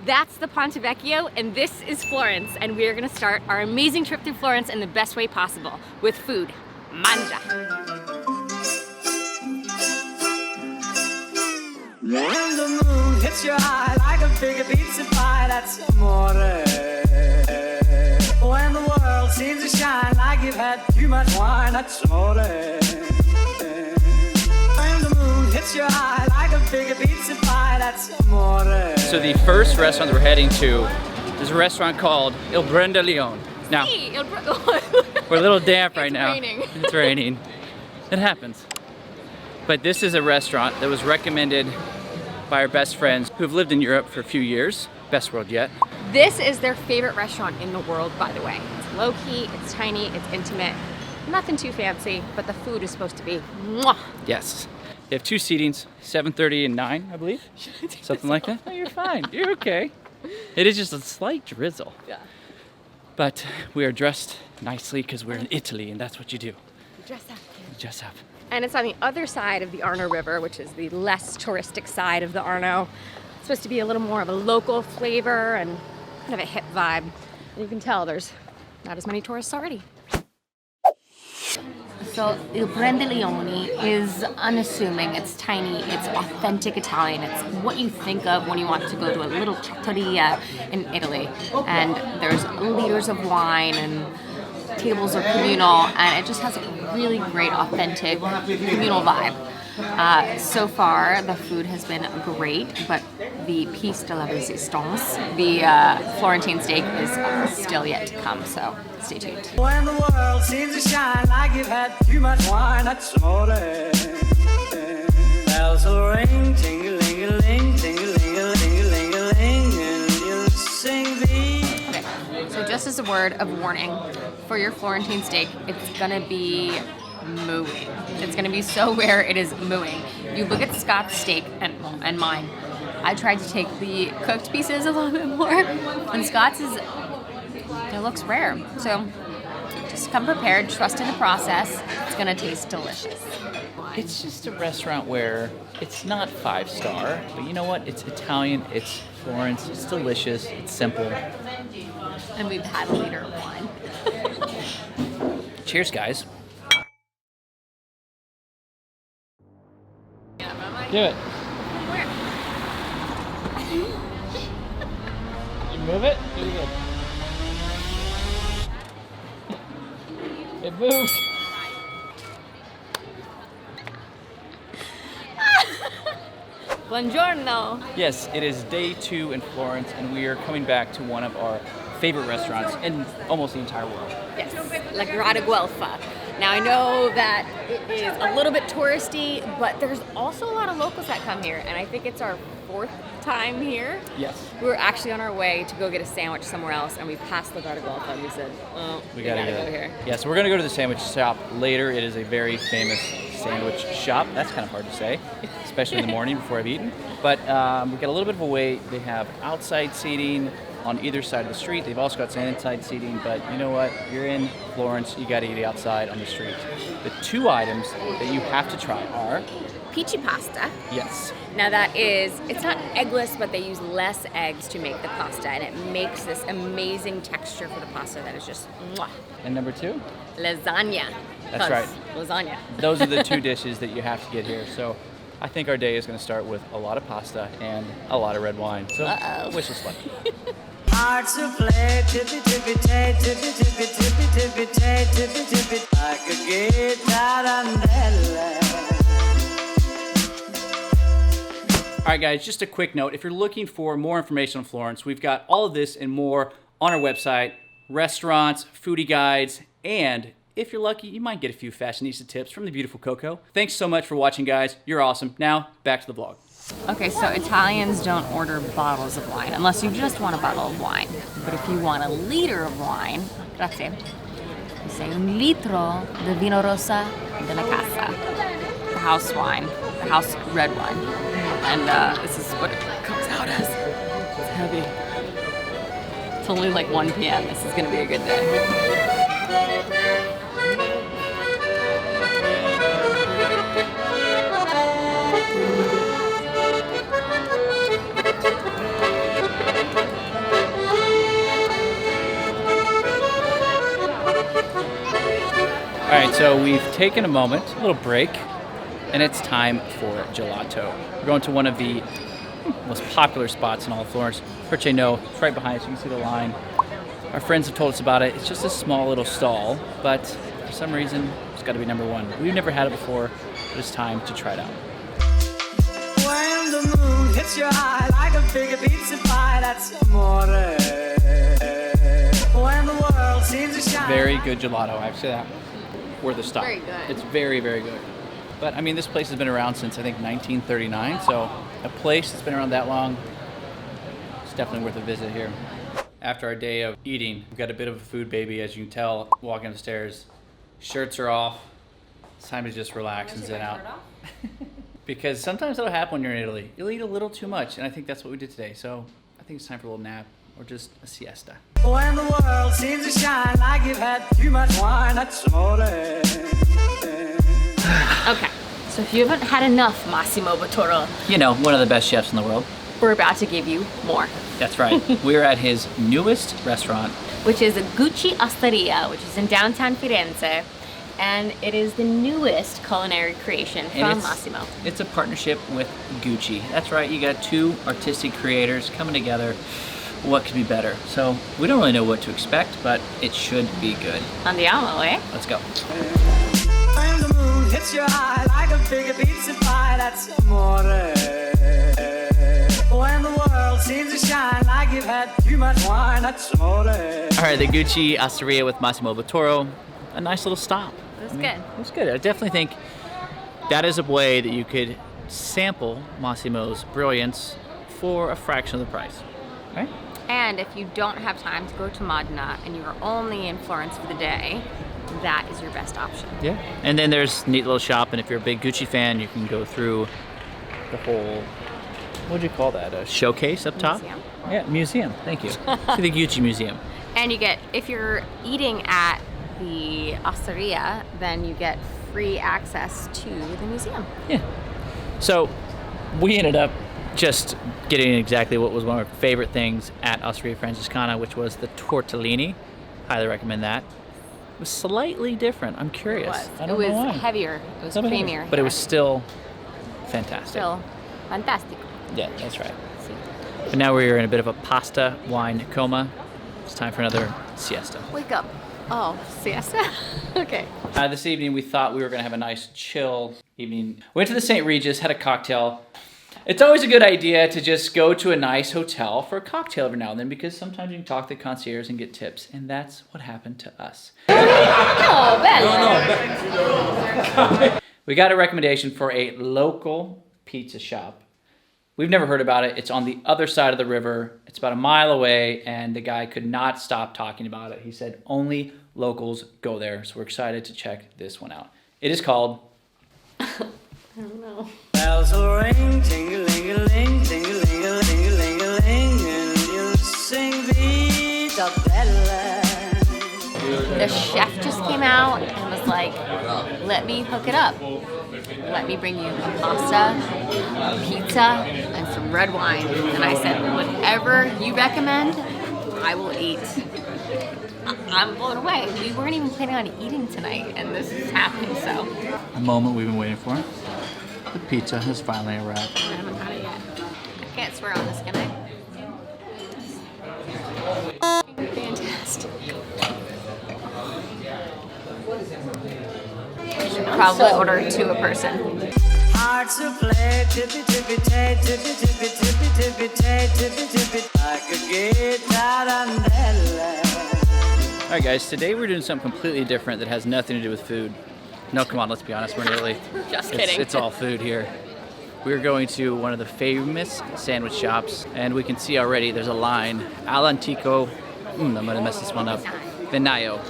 That's the Ponte Vecchio, and this is Florence, and we are gonna start our amazing trip through Florence in the best way possible, with food. Mangia! When the moon hits your eye like a big pizza pie, that's amore. When the world seems to shine like you've had too much wine, that's amore. When the moon hits your eye like a big pizza pie, that's amore. So the first restaurant that we're heading to is a restaurant called Il Brandalione. Now, we're a little damp right now. Raining. It's raining. It happens. But this is a restaurant that was recommended by our best friends who have lived in Europe for a few years. Best world yet. This is their favorite restaurant in the world, by the way. It's low-key, it's tiny, it's intimate, nothing too fancy, but the food is supposed to be mwah. Yes. They have two seatings, 7:30 and 9, I believe. Something like that. Oh, you're fine. You're okay. It is just a slight drizzle. Yeah. But we are dressed nicely because we're in Italy, and that's what you do. Dress up. Dress up. And it's on the other side of the Arno River, which is the less touristic side of the Arno. It's supposed to be a little more of a local flavor and kind of a hip vibe. And you can tell there's not as many tourists already. So Il Brandalione is unassuming, it's tiny, it's authentic Italian. It's what you think of when you want to go to a little trattoria in Italy. And there's liters of wine and tables are communal, and it just has a really great, authentic, communal vibe. So far, the food has been great, but the piece de la resistance, the Florentine steak, is still yet to come, so stay tuned. When the world seems to shine like you've had too much wine, that's amore. Bells will ring, ting-a-ling-a-ling, ting-a-ling-a-ling-a-ling-a-ling, and you'll sing the... Okay, so just as a word of warning, for your Florentine steak, it's gonna be mooing. It's gonna be so rare it is mooing. You look at Scott's steak and mine. I tried to take the cooked pieces a little bit more, and Scott's is, it looks rare. So just come prepared, trust in the process. It's gonna taste delicious. It's just a restaurant where it's not 5-star, but you know what? It's Italian, it's Florence, it's delicious, it's simple. And we've had a liter of wine. Cheers, guys. Do it. Where? You move it? Do it again. It moved. Buongiorno. Yes, it is day 2 in Florence, and we are coming back to one of our favorite restaurants in almost the entire world. Yes, La Grada Guelfa. Now I know that it is a little bit touristy, but there's also a lot of locals that come here, and I think it's our 4th time here. Yes. We were actually on our way to go get a sandwich somewhere else, and we passed La Grada Guelfa, and we said, oh, we gotta go here. Yeah, so we're gonna go to the sandwich shop later. It is a very famous sandwich shop. That's kind of hard to say, especially in the morning before I've eaten. But we've got a little bit of a wait. They have outside seating on either side of the street. They've also got some inside seating, but you know what? You're in Florence, you gotta eat outside on the street. The 2 items that you have to try are PICI pasta. yes. Now that is, it's not eggless, but they use less eggs to make the pasta, and it makes this amazing texture for the pasta that is just mwah. And number 2? Lasagna. That's 'Cause right. Lasagna. Those are the 2 dishes that you have to get here. So I think our day is gonna start with a lot of pasta and a lot of red wine. So wish us luck. Hearts to play, tippy tippy tay, tippy tippy tippy tippy tay, tippy tippy like a guitar. All right, guys, just a quick note. If you're looking for more information on Florence, we've got all of this and more on our website, restaurants, foodie guides, and if you're lucky, you might get a few fashionista tips from the beautiful Coco. Thanks so much for watching, guys. You're awesome. Now, back to the vlog. Okay, so Italians don't order bottles of wine unless you just want a bottle of wine. But if you want a liter of wine, grazie, you say un litro de vino rosa della casa, the house wine, the house red wine. And this is what it comes out as. It's heavy. It's only like 1 p.m. This is gonna be a good day. All right, so we've taken a moment, a little break, and it's time for gelato. We're going to one of the most popular spots in all of Florence. Perche No, it's right behind us. You can see the line. Our friends have told us about it. It's just a small little stall, but for some reason, it's got to be number one. We've never had it before, but it's time to try it out. When the moon hits your eye like a big pizza pie, that's amore. When the world seems to shine. Very good gelato, I have to say that. Worth a stop. Very good. It's very, very good. But I mean, this place has been around since I think 1939, so a place that's been around that long, it's definitely worth a visit here. After our day of eating, we've got a bit of a food baby, as you can tell, walking upstairs. Shirts are off. It's time to just relax and zen out. Because sometimes that'll happen when you're in Italy. You'll eat a little too much, and I think that's what we did today. So I think it's time for a little nap or just a siesta. When the world seems to shine like you've had too much wine, that's amore. Okay, so if you haven't had enough Massimo Bottura, You know, one of the best chefs in the world. we're about to give you more, That's right. We're at his newest restaurant. which is a Gucci Osteria, which is in downtown Firenze, and it is the newest culinary creation from Massimo. It's a partnership with Gucci. That's right, you got two artistic creators coming together. What could be better? So we don't really know what to expect, but it should be good. Andiamo, eh? Let's go. When the moon hits your eye like a big pizza pie, that's amore. When the world seems to shine like you've had too much wine, that's amore. All right, the Gucci Osteria with Massimo Bottura. A nice little stop. It was good. It was good. I definitely think that is a way that you could sample Massimo's brilliance for a fraction of the price. Right? And if you don't have time to go to Modena and you're only in Florence for the day, that is your best option. Yeah. And then there's a neat little shop, and if you're a big Gucci fan, you can go through the whole, what do you call that? A showcase up top? Museum. Yeah, museum. Thank you. To the Gucci Museum. And you get, if you're eating at the Osteria, then you get free access to the museum. Yeah. So we ended up just getting exactly what was one of our favorite things at Osteria Francescana, which was the tortellini. Highly recommend that. It was slightly different. I'm curious. I don't know why. Heavier. It was Something creamier. heavy. But it was still fantastic. still fantastic. Yeah, that's right. But now we're in a bit of a pasta wine coma. It's time for another siesta. Wake up. Oh, siesta? Okay. This evening we thought we were going to have a nice chill evening. Went to the St. Regis, had a cocktail. It's always a good idea to just go to a nice hotel for a cocktail every now and then, because sometimes you can talk to the concierge and get tips, and that's what happened to us. Oh, bello. We got a recommendation for a local pizza shop. We've never heard about it. It's on the other side of the river. It's about a mile away, and the guy could not stop talking about it. He said only locals go there, so we're excited to check this one out. It is called... I don't know. Bells will ring, ting-a-ling-a-ling, ting-a-ling-a-ling-a-ling-a-ling, and you'll sing Vita Bella. The chef just came out and was like, let me hook it up. Let me bring you a pasta, a pizza, and some red wine. And I said, whatever you recommend, I will eat. I'm blown away. We weren't even planning on eating tonight, and this is happening, so. A moment we've been waiting for. The pizza has finally arrived. I haven't had it yet. I can't swear on this, can I? Fantastic. I should probably order to a person. Hearts will play tippy-tippy-tay, tippy-tippy-tippy-tay, tippy-tippy-tippy, like a guitar. All right, guys, today we're doing something completely different that has nothing to do with food. No, come on, let's be honest, we're in Italy. Just kidding. It's all food here. We're going to one of the famous sandwich shops, and we can see already there's a line. All'antico, I'm gonna mess this one up, Venaio.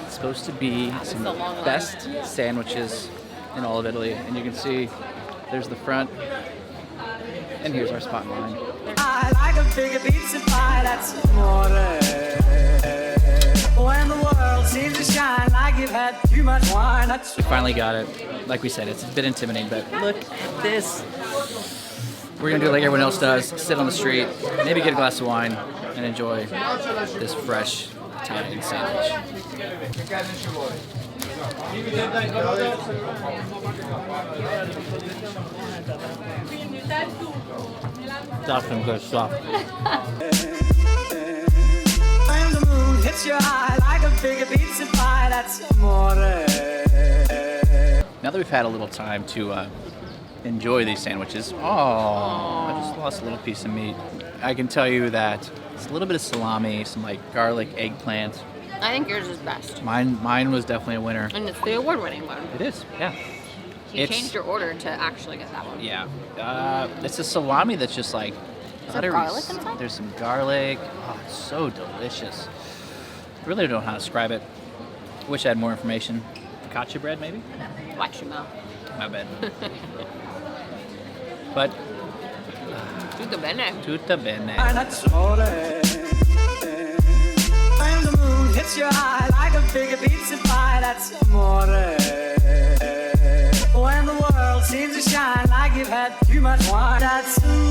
It's supposed to be some of the best sandwiches in all of Italy. And you can see there's the front, and here's our spot line. I like a bigger pizza pie, that's amore. When the world seems to shine like you've had too much wine, that's We finally got it. Like we said, it's a bit intimidating, but look at this. We're gonna do it like everyone else does, sit on the street, maybe get a glass of wine, and enjoy this fresh Italian sandwich. That's some good stuff. When the moon hits your eye like a big pizza pie, that's amore. Now that we've had a little time to enjoy these sandwiches, I just lost a little piece of meat. I can tell you that it's a little bit of salami, some like garlic, eggplant. I think yours is best. Mine was definitely a winner. And it's the award-winning one. It is, yeah. You changed your order to actually get that one. Yeah. It's a salami that's just like Is there garlic inside? There's some garlic. Oh, it's so delicious. Really don't know how to describe it. Wish I had more information. Focaccia bread, maybe? Watch your mouth. My bad. But Tutto bene. tutta bene. That's amore. When the moon hits your eye like a big pizza pie, that's amore. When the world seems to shine like you've had too much wine, that's amore.